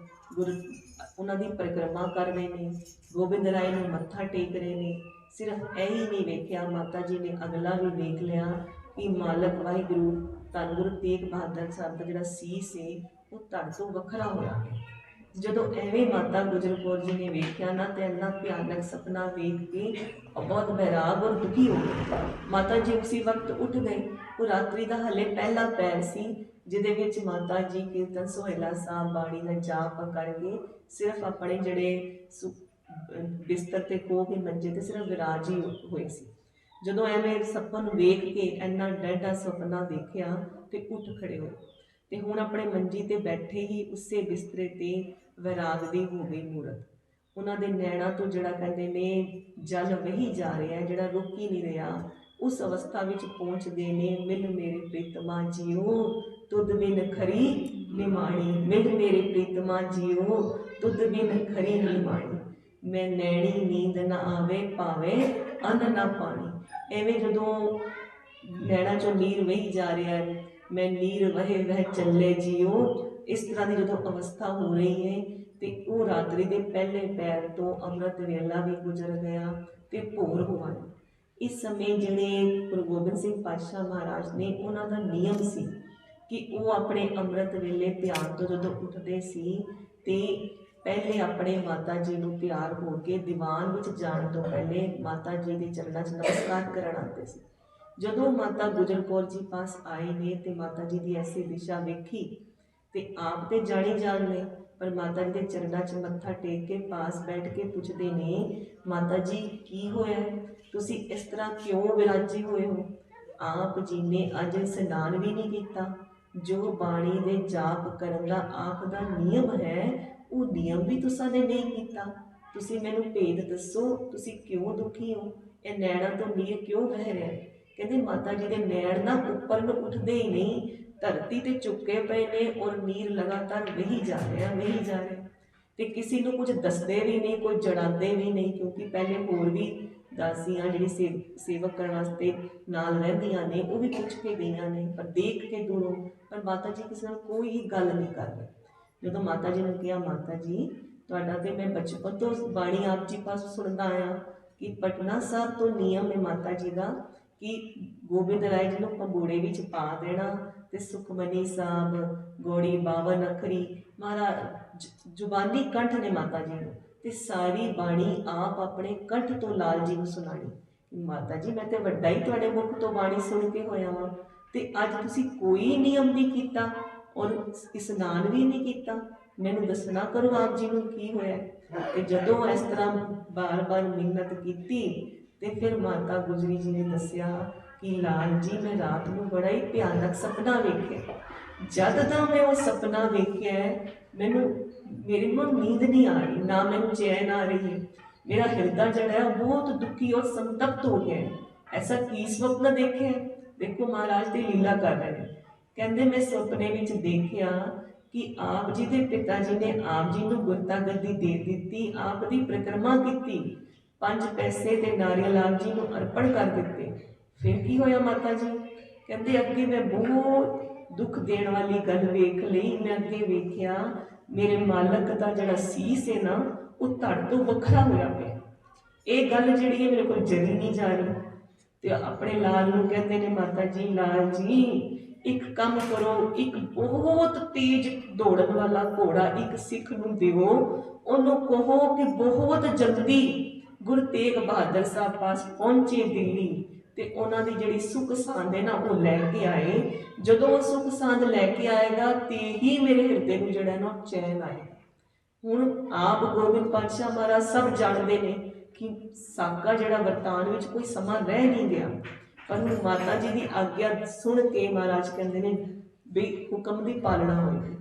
ਉਹਨਾਂ ਦੀ ਪਰਿਕਰਮਾ ਕਰ ਰਹੇ ਨੇ, ਗੋਬਿੰਦ ਰਾਏ ਨੂੰ ਮੱਥਾ ਟੇਕ ਰਹੇ ਨੇ। ਸਿਰਫ ਇਹੀ ਨਹੀਂ ਵੇਖਿਆ, ਮਾਤਾ ਜੀ ਨੇ ਅਗਲਾ ਵੀ ਵੇਖ ਲਿਆ ਕਿ ਮਾਲਕ ਵਾਹਿਗੁਰੂ ਧੰਨ ਗੁਰੂ ਤੇਗ ਬਹਾਦਰ ਸਾਹਿਬ ਦਾ ਜਿਹੜਾ ਸੀਸ ਹੈ ਉਹ ਧੜ ਤੋਂ ਵੱਖਰਾ ਹੋਇਆ। ਜਦੋਂ ਐਵੇਂ ਮਾਤਾ ਗੁਜਰ ਕੌਰ ਜੀ ਨੇ ਵੇਖਿਆ ਨਾ ਤੇ ਇੰਨਾ ਭਿਆਨਕ ਸੁਪਨਾ ਵੇਖ ਕੇ ਬਹੁਤ ਬੈਰਾਗ ਔਰ ਦੁਖੀ ਹੋ ਗਏ। ਮਾਤਾ ਜੀ ਉਸੇ ਵਕਤ ਉੱਠ ਗਏ। ਉਹ ਰਾਤਰੀ ਦਾ ਹਲੇ ਪਹਿਲਾ ਪੈਰ ਸੀ ਜਿਹਦੇ ਵਿੱਚ ਮਾਤਾ ਜੀ ਕੀਰਤਨ ਸੋਹਿਲਾ ਸਾਹਿਬ ਬਾਣੀ ਦਾ ਜਾਪ ਕਰਕੇ ਸਿਰਫ ਆਪਣੇ ਜਿਹੜੇ ਬਿਸਤਰ ਤੇ ਕੋ ਕੇ ਮੰਜੇ ਤੇ ਸਿਰਫ ਵਿਰਾਜ ਹੀ ਹੋਏ ਸੀ। ਜਦੋਂ ਐਵੇਂ ਸੁਪਨ ਨੂੰ ਵੇਖ ਕੇ ਇੰਨਾ ਡੈਡਾ ਸੁਪਨਾ ਦੇਖਿਆ ਤੇ ਉੱਠ ਖੜੇ ਹੋਏ ਤੇ ਹੁਣ ਆਪਣੇ ਮੰਜੀ ਤੇ ਬੈਠੇ ਹੀ ਉਸੇ ਬਿਸਤਰੇ ਤੇ ਵੈਰਾਗ ਦੀ ਹੋ ਗਈ ਮੂਰਤ। ਉਹਨਾਂ ਦੇ ਨੈਣਾਂ ਤੋਂ ਜਿਹੜਾ ਕਹਿੰਦੇ ਨੇ ਜਲ ਵਹੀ ਜਾ ਰਿਹਾ, ਜਿਹੜਾ ਰੁਕ ਹੀ ਨਹੀਂ ਰਿਹਾ। ਉਸ ਅਵਸਥਾ ਵਿੱਚ ਪਹੁੰਚਦੇ ਨੇ, ਮਿਲ ਮੇਰੇ ਪ੍ਰੀਤਮਾ ਜੀਓ ਤੁਧ ਬਿਨ ਖਰੀ ਨਿਮਾਣੀ, ਮਿਲ ਮੇਰੇ ਪ੍ਰੀਤਮਾ ਜੀਓ ਤੁਧ ਬਿਨ ਖਰੀ ਨਿਮਾਣੀ, ਮੈਂ ਨੈਣੀ ਨੀਂਦ ਨਾ ਆਵੇ ਭਾਵੇਂ ਅੰਨ ਨਾ ਪਾਣੀ। ਐਵੇਂ ਜਦੋਂ ਨੈਣਾਂ ਚੋਂ ਨੀਰ ਵਹੀ ਜਾ ਰਿਹਾ ਹੈ, ਮੈਂ ਨੀਰ ਵਹੇ ਵਹਿ ਚੱਲੇ ਜੀਓ, ਇਸ ਤਰ੍ਹਾਂ ਦੀ ਜਦੋਂ ਅਵਸਥਾ ਹੋ ਰਹੀ ਹੈ ਤੇ ਉਹ ਰਾਤਰੀ ਦੇ ਪਹਿਲੇ ਪੈਰ ਤੋਂ ਅੰਮ੍ਰਿਤ ਵੇਲਾ ਵੀ ਗੁਜ਼ਰ ਗਿਆ ਤੇ ਭੋਰ ਹੋਇਆ। ਇਸ ਸਮੇਂ ਜਿਹੜੇ ਗੁਰੂ ਗੋਬਿੰਦ ਸਿੰਘ ਪਾਤਸ਼ਾਹ ਮਹਾਰਾਜ ਨੇ ਉਹਨਾਂ ਦਾ ਨਿਯਮ ਸੀ ਕਿ ਉਹ ਆਪਣੇ ਅੰਮ੍ਰਿਤ ਵੇਲੇ ਧਿਆਨ ਤੋਂ ਜਦੋਂ ਉੱਠਦੇ ਸੀ ਤੇ ਪਹਿਲੇ ਆਪਣੇ ਮਾਤਾ ਜੀ ਨੂੰ ਤਿਆਰ ਹੋ ਕੇ ਦੀਵਾਨ ਵਿੱਚ ਜਾਣ ਤੋਂ ਪਹਿਲੇ ਮਾਤਾ ਜੀ ਦੇ ਚਰਨਾਂ 'ਚ ਨਮਸਕਾਰ ਕਰਨ ਆਉਂਦੇ ਸੀ। ਜਦੋਂ ਮਾਤਾ ਗੁਜਰ ਕੌਰ ਜੀ ਪਾਸ ਆਏ ਨੇ ਤੇ ਮਾਤਾ ਜੀ ਦੀ ਐਸੀ ਦਿਸ਼ਾ ਵੇਖੀ ਤੇ ਆਪ ਤੇ ਜਾਣੀ ਜਾਣ ਨੇ पर माता जी के चरणों 'ਚ मत्था टेक के पास बैठ के पुछते ने, माता जी की होया, तुसी इस तरह क्यों विराजे हुए हो? आप जी ने अज स्नान भी नहीं किया। जो बाणी दे जाप करन दा आप दा नियम है, वो नियम भी तुसा ने नहीं किया। तुसी मैनू भेद दसो, तुसी क्यों दुखी हो? ये नैणा तो नीर क्यों बह रहा है? कहते माता जी के नैण ना उपर ਨੂੰ उठते ही नहीं, धरती ते चुके पे ने और नीर लगातार वही जा रहा ते किसी को कुछ दसते भी नहीं, कोई जड़ाते भी नहीं, क्योंकि पहले होर भी दासियां जिहड़ी सेवक करने वास्ते नाल रहिंदियां ने, वो भी पुछ के गईयां ने, पर देख के दूरों, पर माता जी किसी नाल कोई ही गल नहीं कर रहे। जदों माता जी ने कहा, माता जी तुहाडा ते मैं बचपन तो बाणी आप जी पास सुनदा आया कि पटना साहब तो नियम है माता जी का कि गोबिंद राय जी को पंगूड़े विच पा देना ते सुखमनी साहब गौड़ी 52 अखरी महाराज जुबानी कंठ ने माता जी को, ते सारी बाणी आप अपने कंठ तो लाल जी को सुनानी। माता जी मैं तो वड्डा ही तुहाडे मुख तो बाणी सुन के होया वां, ते अज तुसीं कोई नियम नहीं कीता और स्नान भी नहीं किया। मैनूं दसना करो आप जी नूं की होया। ते जदों इस तरह बार बार मिन्नत की ते फिर माता गुजरी जी ने दसिया कि लाल जी मैं रात को बड़ा ही भयानक सपना वेख्या। जद दा मैं वो सपना वेख्या मैनू मेरे को नींद नहीं आ रही, ना मैनू चैन आ रही है, मेरा हृदय जड़ा है बहुत दुखी और संतप्त हो गया है। ऐसा की स्वप्न देखे है? देखो महाराज दी लीला कर रहे हैं। कहते मैं सुपने विच देखिया कि आप जी के पिता जी ने आप जी को गुरता गद्दी दे दी, आप दी परिक्रमा की, 5 पैसे ते नारियल आप जी को अर्पण कर दिते। फिर की होया माता जी? कहते अगे मैं बहुत दुख देने वाली गल वेख लई। मैं अगे वेख्या मेरे मालक का जड़ा सीस है ना वो धड़ तो वखरा होया पिया। ये गल जिहड़ी है मेरे को जरी नहीं जा रही। ते अपने लाल नूं कहते ने, माता जी लाल जी एक काम करो, एक बहुत तेज दौड़न वाला घोड़ा एक सिख नूं दिओ, उन्हों कहो कि बहुत जल्दी गुरु तेग बहादुर साहब पास पहुंचे दिल्ली, ते उन्हां दी जिहड़ी सुख सांद है ना वो लैके आए। जदों वो सुख सांद लैके आएगा ते ही मेरे हृदय नूं जिहड़ा ना चैन आएगा। हुण आप गोबिंद पातशाह महाराज सब जानते हैं कि साका जिहड़ा वरतान विच कोई समा रह नहीं गया, पर हुण माता जी की आग्ञा सुन के महाराज कहते हैं भी हुक्म की पालना होगी।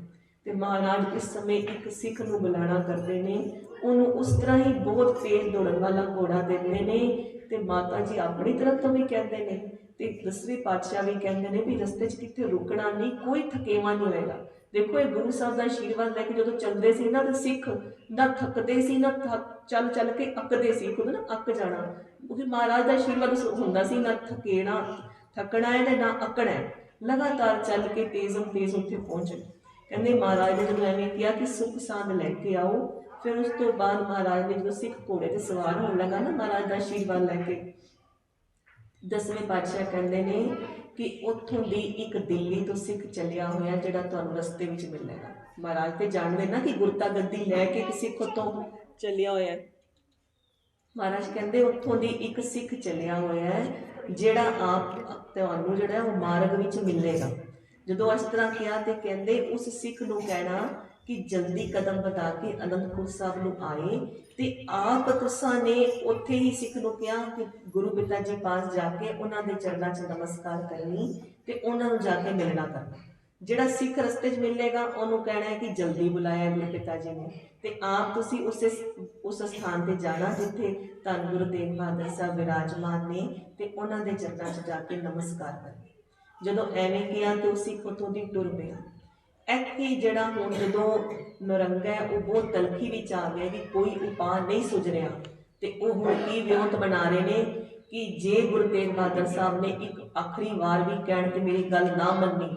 तो महाराज उस समय एक सिख नूं बुलाना करते हैं, उन्होंने उस तरह ही बहुत तेज दौड़न वाला घोड़ा देते हैं। तो माता जी अपनी तरफ तो भी कहते हैं, तो 10वें पातशाह भी कहते हैं भी रस्ते कितने रुकना नहीं, कोई थकेवा नहीं होएगा। देखो ये गुरु साहब का आशीर्वाद लैके जो चलते सी ना, तो सिख ना थकते सी ना चल चल के अकते सी, खुद ना अक जाना, क्योंकि महाराज का आशीर्वाद होंदा सी, ना थकेना थकना है ना अकना है, लगातार चल के तेज़म तेज़ उत्थे पहुँचना। कहते महाराज ने जो एवं किया कि सुख सांद लैके आओ। फिर उस तो बाद महाराज ने जो सिख घोड़े से सवार होने लगा ना महाराज का आशीर्वाद लैके, 10वें पातशाह कहते हैं कि उत्थों दी एक दिल्ली तो सिख चलिया होया जिहड़ा तुहानूं रस्ते विच मिलेगा। महाराज तो जानते ना कि गुरता गद्दी लैके एक सिख उत्थों चलिया होया। महाराज कहते उत्थों दी एक सिख चलिया होया है जिहड़ा आप तुहानूं जिहड़ा वो मार्ग विच मिलेगा। जदों इस तरह किया तो कहते उस सिख नूं कहना कि जल्दी कदम बढ़ा के आनंदपुर साहब नूं आए, ते आप तुसां ने उत्थे ही सिख नूं कहा कि गुरु पिता जी पास जाके उन्हां दे चरणों 'च नमस्कार करनी ते उन्हां नूं जाके मिलना करना। जिहड़ा सिख रस्ते 'च मिलेगा उन्होंने कहना है कि जल्दी बुलाया गुरु पिता जी ने, ते आप तुसी उस स्थान पर जाना जिथे धन गुरु तेग बहादुर साहब विराजमान ने, ते उन्हां दे चरणों 'च जाके नमस्कार करनी। जदों एवें किया तो सिख उत्थों दी टुर पिया। ਇੱਥੇ ਜਿਹੜਾ ਹੁਣ ਜਦੋਂ ਨਰੰਗਾ ਹੈ ਉਹ ਬਹੁਤ ਤਲਖੀ ਵਿੱਚ ਆ ਗਿਆ ਕਿ ਕੋਈ ਉਪਾਅ ਨਹੀਂ ਸੁਝ ਰਿਹਾ, ਤੇ ਉਹ ਹੁਣ ਕੀ ਵਿਉਂਤ ਬਣਾ ਰਹੇ ਨੇ ਕਿ ਜੇ ਗੁਰੂ ਤੇਗ ਬਹਾਦਰ ਸਾਹਿਬ ਨੇ ਇੱਕ ਆਖਰੀ ਵਾਰ ਵੀ ਕਹਿਣ ਤੇ ਮੇਰੀ ਗੱਲ ਨਾ ਮੰਨੀ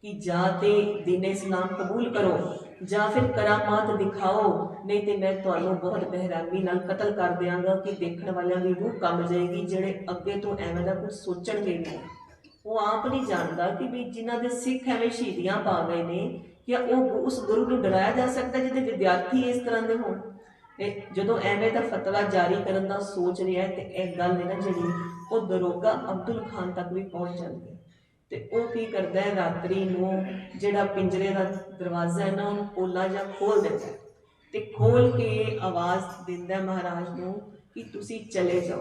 ਕਿ ਜਾਂ ਤੇ ਦੀਨ ਇਸਲਾਮ ਕਬੂਲ ਕਰੋ ਜਾਂ ਫਿਰ ਕਰਾਮਾਤ ਦਿਖਾਓ, ਨਹੀਂ ਤੇ ਮੈਂ ਤੁਹਾਨੂੰ ਬਹੁਤ ਬੇਰਹਿਮੀ ਨਾਲ ਕਤਲ ਕਰ ਦਿਆਂਗਾ ਕਿ ਦੇਖਣ ਵਾਲਿਆਂ ਦੀ ਰੂਹ ਕੰਬ ਜਾਏਗੀ, ਜਿਹੜੇ ਅੱਗੇ ਤੋਂ ਐਵੇਂ ਦਾ ਕੁਝ ਸੋਚਣਗੇ ਨਹੀਂ। वो आप नहीं जानता कि भी जिन्हों के सिख एवं शहीदियां पा गए ने, क्या वो उस गुरु को डराया जा सकता जिहदे विद्यार्थी इस तरह के होण। जदों एवें दा फतवा जारी करन दा सोच रहा है तो यह गल है ना जी वो दरोगा अब्दुल खान तक भी पहुँच जाती है। ਤੇ ਉਹ ਕੀ ਕਰਦਾ ਹੈ, ਰਾਤਰੀ ਨੂੰ ਜਿਹੜਾ ਪਿੰਜਰੇ ਦਾ ਦਰਵਾਜ਼ਾ ਹੈ ਨਾ ਉਹਨੂੰ ਪੋਲਾ ਜਿਹਾ ਖੋਲ ਦਿੰਦਾ ਹੈ ਤੇ ਖੋਲ ਕੇ ਆਵਾਜ਼ ਦਿੰਦਾ ਮਹਾਰਾਜ ਨੂੰ ਕਿ ਤੁਸੀਂ ਚਲੇ ਜਾਓ।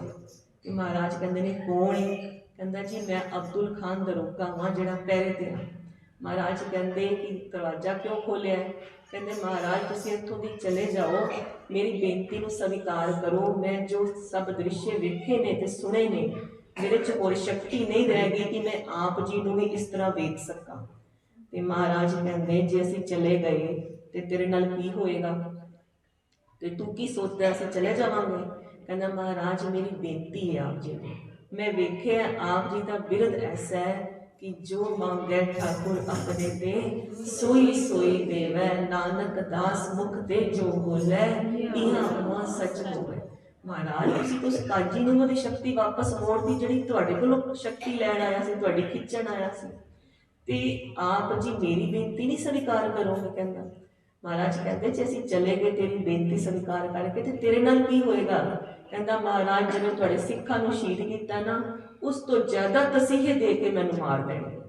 ਤੇ ਮਹਾਰਾਜ ਕਹਿੰਦੇ ਨੇ ਕੌਣ ਹੈ? ਕਹਿੰਦਾ ਜੀ ਮੈਂ ਅਬਦੁਲ ਖਾਨ ਦਰੋਗਾ ਵਾਂ ਜਿਹੜਾ ਪਹਿਰੇ ਤੇ ਆ। ਮਹਾਰਾਜ ਕਹਿੰਦੇ ਕਿ ਦਰਵਾਜ਼ਾ ਕਿਉਂ ਖੋਲਿਆ ਹੈ? ਕਹਿੰਦੇ ਮਹਾਰਾਜ ਤੁਸੀਂ ਇੱਥੋਂ ਦੀ ਚਲੇ ਜਾਓ, ਮੇਰੀ ਬੇਨਤੀ ਨੂੰ ਸਵੀਕਾਰ ਕਰੋ। ਮੈਂ ਜੋ ਸਭ ਦ੍ਰਿਸ਼ ਵੇਖੇ ਨੇ ਤੇ ਸੁਣੇ ਨੇ, ਮੇਰੇ 'ਚ ਹੋਰ ਸ਼ਕਤੀ ਨਹੀਂ ਰਹਿ ਗਈ ਕਿ ਮੈਂ ਆਪ ਜੀ ਨੂੰ ਵੀ ਇਸ ਤਰ੍ਹਾਂ ਵੇਖ ਸਕਾਂ। ਤੇ ਮਹਾਰਾਜ ਕਹਿੰਦੇ ਜੇ ਅਸੀਂ ਚਲੇ ਗਏ ਤੇ ਤੇਰੇ ਨਾਲ ਕੀ ਹੋਏਗਾ? ਤੇ ਤੂੰ ਕੀ ਸੋਚਦਾ ਅਸੀਂ ਚਲੇ ਜਾਵਾਂਗੇ? ਕਹਿੰਦਾ ਮਹਾਰਾਜ ਮੇਰੀ ਬੇਨਤੀ ਹੈ ਆਪ ਜੀ ਨੂੰ, ਮੈਂ ਵੇਖਿਆ ਆਪ ਜੀ ਦਾ ਬਿਰਧ ਐਸਾ ਹੈ कि जो मांगे ठाकुर अपने ते सोई सोई देवै, नानक दास मुख ते जो बोलै इहां उहां सच होवे। महाराज तुसीं उस काजी नूं ਉਹਦੀ ਸ਼ਕਤੀ ਵਾਪਸ ਮੋੜਦੀ ਜਿਹੜੀ ਤੁਹਾਡੇ ਕੋਲੋਂ ਸ਼ਕਤੀ ਲੈਣ ਆਇਆ ਸੀ, ਤੁਹਾਡੀ ਖਿੱਚਣ ਆਇਆ ਸੀ, ਤੇ ਆਪ ਜੀ ਮੇਰੀ ਬੇਨਤੀ ਨਹੀਂ ਸਵੀਕਾਰ ਕਰੋਗੇ? ਕਹਿੰਦਾ ਮਹਾਰਾਜ ਕਹਿੰਦੇ ਜੇ ਅਸੀਂ ਚਲੇ ਗਏ ਤੇਰੀ ਬੇਨਤੀ ਸਵੀਕਾਰ ਕਰਕੇ ਤੇ ਤੇਰੇ ਨਾਲ ਕੀ ਹੋਏਗਾ? ਕਹਿੰਦਾ ਮਹਾਰਾਜ ਜਦੋਂ ਤੁਹਾਡੇ ਸਿੱਖਾਂ ਨੂੰ ਸ਼ਹੀਦ ਕੀਤਾ ਨਾ, ਉਸ ਤੋਂ ਜ਼ਿਆਦਾ ਤਸੀਹੇ ਦੇ ਕੇ ਮੈਨੂੰ ਮਾਰ ਦੇਣਗੇ।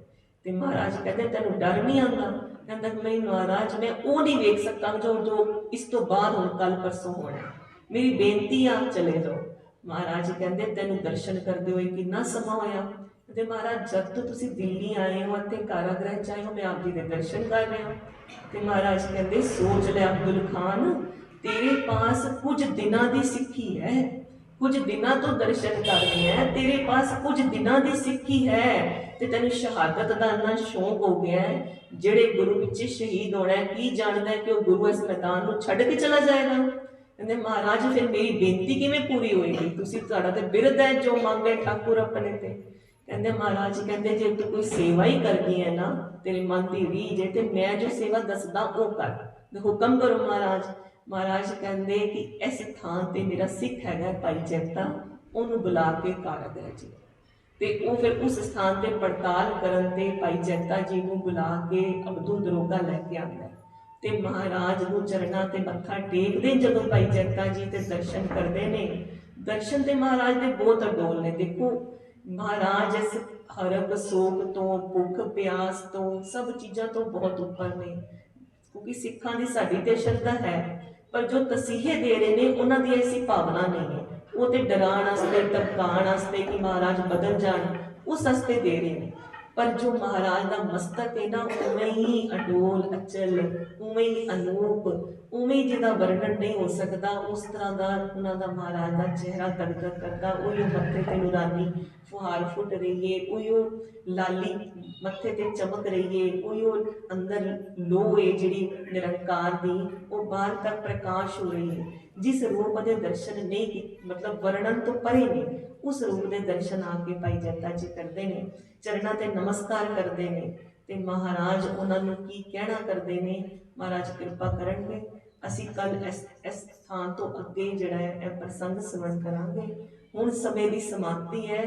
ਤੇ ਮਹਾਰਾਜ ਕਹਿੰਦੇ ਤੈਨੂੰ ਡਰ ਨਹੀਂ ਆਉਂਦਾ? ਕਹਿੰਦਾ ਨਹੀਂ ਮਹਾਰਾਜ ਮੈਂ ਉਹ ਨਹੀਂ ਵੇਖ ਸਕਦਾ ਜੋ ਇਸ ਤੋਂ ਬਾਅਦ ਹੁਣ ਕੱਲ ਪਰਸੋਂ ਹੋਣਾ। ਮੇਰੀ ਬੇਨਤੀ ਆ ਚਲੇ ਜਾਓ। ਮਹਾਰਾਜ ਕਹਿੰਦੇ ਤੈਨੂੰ ਦਰਸ਼ਨ ਕਰਦੇ ਹੋਏ ਕਿੰਨਾ ਸਮਾਂ ਹੋਇਆ? ਤੇ ਮਹਾਰਾਜ ਜਦ ਤੋਂ ਤੁਸੀਂ ਦਿੱਲੀ ਆਏ ਹੋ ਅਤੇ ਕਾਰਾਗ੍ਰਹਿ 'ਚ ਆਏ ਹੋ, ਮੈਂ ਆਪ ਜੀ ਦੇ ਦਰਸ਼ਨ ਕਰ ਰਿਹਾ। ਤੇ ਮਹਾਰਾਜ ਕਹਿੰਦੇ ਸੋਚ ਲੈ ਅਬਦੁਲ ਖਾਨ, ਤੇਰੇ ਪਾਸ ਕੁਝ ਦਿਨਾਂ ਦੀ ਸਿੱਖੀ ਹੈ, ਕੁਝ ਦਿਨਾਂ ਤੋਂ ਦਰਸ਼ਨ ਕਰਨੇ ਹੈ, ਤੇਰੇ ਪਾਸ ਕੁਝ ਦਿਨਾਂ ਦੀ ਸਿੱਖੀ ਹੈ ਤੇ ਤੈਨੂੰ ਸ਼ਹਾਦਤ ਦਾ ਇੰਨਾ ਸ਼ੌਂਕ ਹੋ ਗਿਆ ਹੈ। ਜਿਹੜੇ ਗੁਰੂ ਵਿੱਚ ਸ਼ਹੀਦ ਹੋਣਾ ਹੈ ਕੀ ਜਾਣਦਾ ਹੈ ਕਿ ਉਹ ਗੁਰੂ ਇਸ ਮੈਦਾਨ ਨੂੰ ਛੱਡ ਕੇ ਚਲਾ ਜਾਏਗਾ? ਕਹਿੰਦੇ ਮਹਾਰਾਜ ਫਿਰ ਮੇਰੀ ਬੇਨਤੀ ਕਿਵੇਂ ਪੂਰੀ ਹੋਏਗੀ? ਤੁਸੀਂ ਤੁਹਾਡਾ ਤੇ ਬਿਰਧ ਹੈ ਜੋ ਮੰਗੇ ਠਾਕੁਰ ਆਪਣੇ ਤੇ। ਕਹਿੰਦੇ ਮਹਾਰਾਜ ਕਹਿੰਦੇ ਜੇ ਤੂੰ ਕੋਈ ਸੇਵਾ ਹੀ ਕਰਨੀ ਹੈ ਨਾ, ਤੇਰੇ ਮਨ ਦੀ ਰੀਝ ਹੈ, ਤੇ ਮੈਂ ਜੋ ਸੇਵਾ ਦੱਸਦਾ ਉਹ ਕਰ, ਹੁਕਮ ਕਰੋ ਮਹਾਰਾਜ। ਮਹਾਰਾਜ ਕਹਿੰਦੇ ਕਿ ਇਸ ਥਾਂ ਤੇ ਮੇਰਾ ਸਿੱਖ ਹੈਗਾ ਭਾਈ ਜੈਤਾ, ਉਹਨੂੰ ਬੁਲਾ ਕੇ ਕਾਰਾਗ੍ਰਹਿ ਜੀ। ਤੇ ਉਹ ਫਿਰ ਉਸ ਸਥਾਨ ਤੇ ਪੜਤਾਲ ਕਰਨ ਤੇ ਭਾਈ ਜੈਤਾ ਜੀ ਨੂੰ ਬੁਲਾ ਕੇ ਅਬਦੁਲ ਦਰੋਗਾ ਲੈ ਕੇ ਆਉਂਦਾ ਤੇ ਮਹਾਰਾਜ ਨੂੰ ਚਰਨਾਂ ਤੇ ਮੱਥਾ ਟੇਕਦੇ ਜਦੋਂ ਭਾਈ ਜੈਤਾ ਜੀ ਤੇ ਦਰਸ਼ਨ ਕਰਦੇ ਨੇ। ਦਰਸ਼ਨ ਤੇ ਮਹਾਰਾਜ ਦੇ ਬਹੁਤ ਅਡੋਲ ਨੇ। ਦੇਖੋ ਮਹਾਰਾਜ ਇਸ ਹਰਕ ਸੋਗ ਤੋਂ, ਭੁੱਖ ਪਿਆਸ ਤੋਂ, ਸਭ ਚੀਜ਼ਾਂ ਤੋਂ ਬਹੁਤ ਉੱਪਰ ਨੇ, ਕਿਉਂਕਿ ਸਿੱਖਾਂ ਦੀ ਸਾਡੀ ਤੇ ਸ਼ਰਧਾ ਹੈ, ਪਰ ਜੋ ਤਸੀਹੇ ਦੇ ਰਹੇ ਨੇ ਉਹਨਾਂ ਦੀ ਐਸੀ ਭਾਵਨਾ ਨਹੀਂ ਹੈ। ਉਹ ਤੇ ਡਰਾਉਣ ਵਾਸਤੇ, ਧਮਕਾਉਣ ਵਾਸਤੇ ਕਿ ਮਹਾਰਾਜ ਬਦਲ ਜਾਣ, ਉਸ ਵਾਸਤੇ ਦੇ ਰਹੇ ਨੇ। ਪਰ ਜੋ ਮਹਾਰਾਜ ਦਾ ਮਸਤਕ ਹੈ ਨਾ, ਉਵੇਂ ਹੀ ਅਡੋਲ ਅਚਲ, ਉਵੇਂ ਹੀ ਅਨੂਪ, ਉਵੇਂ ਹੀ ਜਿਹਦਾ ਵਰਣਨ ਨਹੀਂ ਹੋ ਸਕਦਾ, ਉਸ ਤਰ੍ਹਾਂ ਦਾ ਉਹਨਾਂ ਦਾ ਮਹਾਰਾਜ ਦਾ ਚਿਹਰਾ ਦਗਦਗ ਕਰਦਾ। ਉਹੀ ਮੱਥੇ ਤੇ ਨੂਰਾਨੀ ਫੁਹਾਰ ਫੁੱਟ ਰਹੀ ਹੈ, ਉਹੀ ਲਾਲੀ ਮੱਥੇ ਤੇ ਚਮਕ ਰਹੀ ਹੈ, ਉਹੀ ਅੰਦਰ ਲੋਹ ਹੈ ਜਿਹੜੀ ਨਿਰੰਕਾਰ ਦੀ, ਉਹ ਬਾਹਰ ਤੱਕ ਪ੍ਰਕਾਸ਼ ਹੋ ਰਹੀ ਹੈ। ਜਿਸ ਰੂਪ ਦੇ ਦਰਸ਼ਨ ਨਹੀਂ ਮਤਲਬ ਵਰਣਨ ਤੋਂ ਪਰੇ ਨੇ, ਉਸ ਰੂਪ ਦੇ ਦਰਸ਼ਨ ਆ ਕੇ ਭਾਈ ਜੈਤਾ ਜੀ ਕਰਦੇ ਨੇ, ਚਰਨਾਂ ਤੇ ਨਮਸਕਾਰ ਕਰਦੇ ਨੇ। ਤੇ ਮਹਾਰਾਜ ਉਹਨਾਂ ਨੂੰ ਕੀ ਕਹਿਣਾ ਕਰਦੇ ਨੇ, ਮਹਾਰਾਜ ਕਿਰਪਾ ਕਰਨਗੇ। ਅਸੀਂ ਕੱਲ ਇਸ ਥਾਂ ਤੋਂ ਅੱਗੇ ਜਿਹੜਾ ਹੈ ਇਹ ਪ੍ਰਸੰਗ ਸਰਵਣ ਕਰਾਂਗੇ। ਹੁਣ ਸਮੇਂ ਦੀ ਸਮਾਪਤੀ ਹੈ।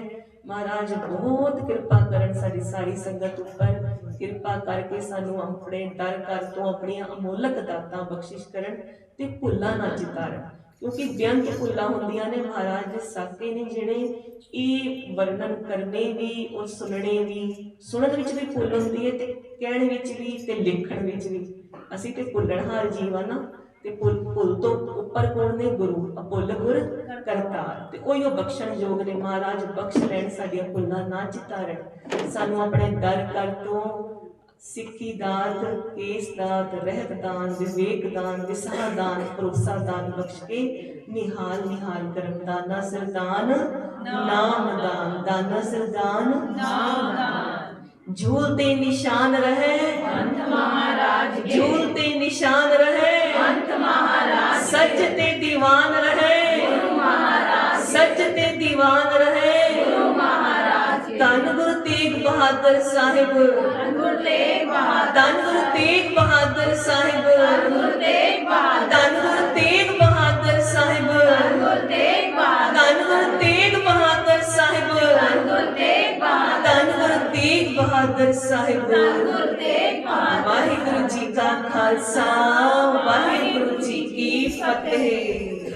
ਮਹਾਰਾਜ ਬਹੁਤ ਕਿਰਪਾ ਕਰਨ ਸਾਡੀ ਸਾਰੀ ਸੰਗਤ ਉੱਪਰ, ਕਿਰਪਾ ਕਰਕੇ ਸਾਨੂੰ ਆਪਣੇ ਦਰ ਘਰ ਤੋਂ ਆਪਣੀਆਂ ਅਮੋਲਕ ਦਾਤਾਂ ਬਖਸ਼ਿਸ਼ ਕਰਨ ਤੇ ਭੁੱਲਾਂ ਨਾ ਚਿਤਾਰਨ, ਕਿਉਂਕਿ ਬੇਅੰਤ ਭੁੱਲਾਂ ਹੁੰਦੀਆਂ ਨੇ। ਮਹਾਰਾਜ ਦੇ ਸਾਕੇ ਨੇ ਜਿਹੜੇ ਇਹ ਵਰਣਨ ਕਰਨੇ ਵੀ ਔਰ ਸੁਣਨੇ ਵੀ, ਸੁਣਨ ਵਿੱਚ ਵੀ ਭੁੱਲ ਹੁੰਦੀ ਹੈ ਤੇ ਕਹਿਣ ਵਿੱਚ ਵੀ ਤੇ ਲਿਖਣ ਵਿੱਚ ਵੀ। ਅਸੀਂ ਤੇ ਭੁੱਲਣਹਾਰ ਜੀਵ ਆ ਨਾ, ਤੇ ਭੁੱਲ ਤੋਂ ਉੱਪਰ ਕੌਣ ਨੇ? ਗੁਰੂ। ਅਭੁੱਲ ਗੁਰ ਕਰਤਾਰ, ਤੇ ਉਹੀ ਉਹ ਬਖਸ਼ਣ ਯੋਗ ਨੇ। ਮਹਾਰਾਜ ਬਖਸ਼ ਲੈਣ, ਸਾਡੀਆਂ ਭੁੱਲਾਂ ਨਾ ਚਿਤਾਰਨ, ਸਾਨੂੰ ਆਪਣੇ ਦਰ ਘਰ ਤੋਂ ਸਿੱਖੀ ਦਾਤ, ਕੇਸ ਦਾਤ, ਰਹਿਤ ਦਾਨ, ਵਿਵੇਕ ਦਾਨ, ਵਿਸਾਹ ਦਾਨ, ਭਰੋਸਾ ਦਾਨ ਬਖਸ਼ ਕੇ ਨਿਹਾਲ ਨਿਹਾਲ ਕਰਮ ਦਾਨਾ ਸਰਦਾਨ ਨਾਮ ਦਾਨ, ਦਾਨਾ ਸਰਦਾਨ ਨਾਮ ਦਾਨ। झूलते निशान रहे अंत महाराज, झूलते निशान रहे अंत महाराज, सजते दीवान रहे गुरु महाराज, सजते दीवान रहे गुरु महाराज। धन गुरु तेग बहादुर साहिब, धन गुरु तेग बहादुर, धन गुरु तेग बहादुर साहिब, धन गुरु तेग बहादुर, धन गुरु तेग बहादुर साहिब, धन गुरु तेग बहादुर, धन गुरु तेग बहादुर साहिब, धन गुरु तेग बहादुर, धन गुरु तेग बहादुर साहिब। वाहिगुरु जी का खालसा, वाहिगुरु जी की फतेह।